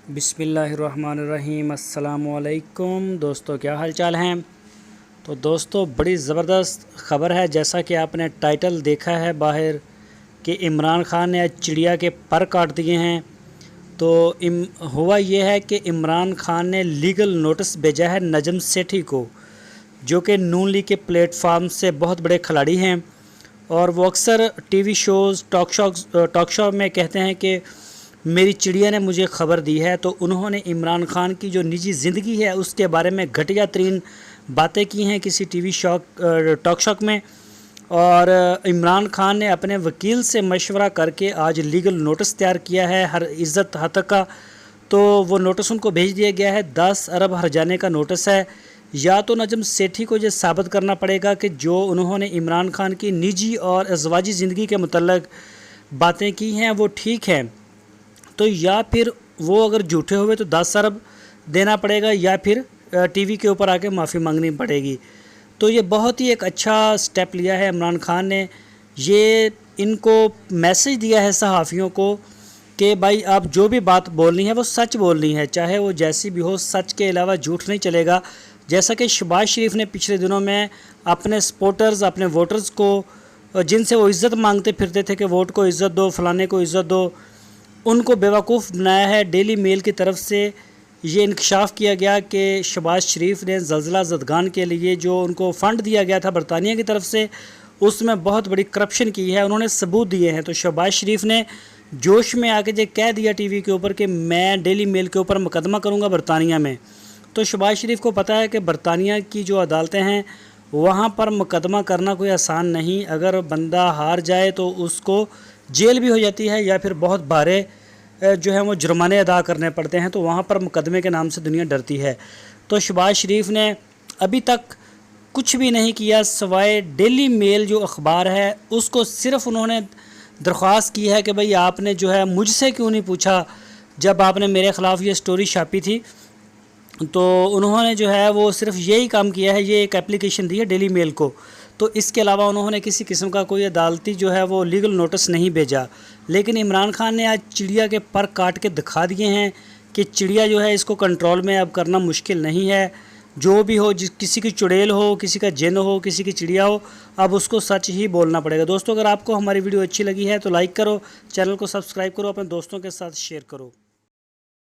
بسم اللہ الرحمن الرحیم۔ السلام علیکم دوستو، کیا حال چال ہیں؟ تو دوستو بڑی زبردست خبر ہے، جیسا کہ آپ نے ٹائٹل دیکھا ہے باہر کہ عمران خان نے چڑیا کے پر کاٹ دیے ہیں۔ تو ہوا یہ ہے کہ عمران خان نے لیگل نوٹس بھیجا ہے نجم سیٹھی کو، جو کہ نون لیگ کے پلیٹ فارم سے بہت بڑے کھلاڑی ہیں، اور وہ اکثر T V shows talk show میں کہتے ہیں کہ میری چڑیا نے مجھے خبر دی ہے۔ تو انہوں نے عمران خان کی جو نجی زندگی ہے اس کے بارے میں گھٹیا ترین باتیں کی ہیں کسی ٹی وی ٹاک شو میں، اور عمران خان نے اپنے وکیل سے مشورہ کر کے آج لیگل نوٹس تیار کیا ہے ہر عزت حق کا۔ تو وہ نوٹس ان کو بھیج دیا گیا ہے، 10 ارب ہرجانے کا نوٹس ہے۔ یا تو نجم سیٹھی کو یہ ثابت کرنا پڑے گا کہ جو انہوں نے عمران خان کی نجی اور ازواجی زندگی کے متعلق باتیں کی ہیں وہ ٹھیک ہیں، تو یا پھر وہ اگر جھوٹے ہوئے تو 10 ارب دینا پڑے گا، یا پھر ٹی وی کے اوپر آ کے معافی مانگنی پڑے گی۔ تو یہ بہت ہی ایک اچھا سٹیپ لیا ہے عمران خان نے، یہ ان کو میسج دیا ہے صحافیوں کو کہ بھائی آپ جو بھی بات بولنی ہے وہ سچ بولنی ہے، چاہے وہ جیسی بھی ہو، سچ کے علاوہ جھوٹ نہیں چلے گا۔ جیسا کہ شہباز شریف نے پچھلے دنوں میں اپنے سپورٹرز، اپنے ووٹرز کو، جن سے وہ عزت مانگتے پھرتے تھے کہ ووٹ کو عزت دو، فلانے کو عزت دو، ان کو بیوقوف بنایا ہے۔ ڈیلی میل کی طرف سے یہ انکشاف کیا گیا کہ شہباز شریف نے زلزلہ زدگان کے لیے جو ان کو فنڈ دیا گیا تھا برطانیہ کی طرف سے، اس میں بہت بڑی کرپشن کی ہے، انہوں نے ثبوت دیے ہیں۔ تو شہباز شریف نے جوش میں آ کے یہ کہہ دیا ٹی وی کے اوپر کہ میں ڈیلی میل کے اوپر مقدمہ کروں گا برطانیہ میں۔ تو شہباز شریف کو پتہ ہے کہ برطانیہ کی جو عدالتیں ہیں وہاں پر مقدمہ کرنا کوئی آسان نہیں، اگر بندہ ہار جائے تو اس کو جیل بھی ہو جاتی ہے، یا پھر بہت بھارے جو ہیں وہ جرمانے ادا کرنے پڑتے ہیں، تو وہاں پر مقدمے کے نام سے دنیا ڈرتی ہے۔ تو شہباز شریف نے ابھی تک کچھ بھی نہیں کیا سوائے ڈیلی میل جو اخبار ہے اس کو صرف انہوں نے درخواست کی ہے کہ بھئی آپ نے جو ہے مجھ سے کیوں نہیں پوچھا جب آپ نے میرے خلاف یہ سٹوری چھاپی تھی۔ تو انہوں نے جو ہے وہ صرف یہی کام کیا ہے، یہ ایک اپلیکیشن دی ہے ڈیلی میل کو، تو اس کے علاوہ انہوں نے کسی قسم کا کوئی عدالتی جو ہے وہ لیگل نوٹس نہیں بھیجا۔ لیکن عمران خان نے آج چڑیا کے پر کاٹ کے دکھا دیے ہیں کہ چڑیا جو ہے اس کو کنٹرول میں اب کرنا مشکل نہیں ہے، جو بھی ہو، کسی کی چڑیل ہو، کسی کا جن ہو، کسی کی چڑیا ہو، اب اس کو سچ ہی بولنا پڑے گا۔ دوستو اگر آپ کو ہماری ویڈیو اچھی لگی ہے تو لائک کرو، چینل کو سبسکرائب کرو، اپنے دوستوں کے ساتھ شیئر کرو۔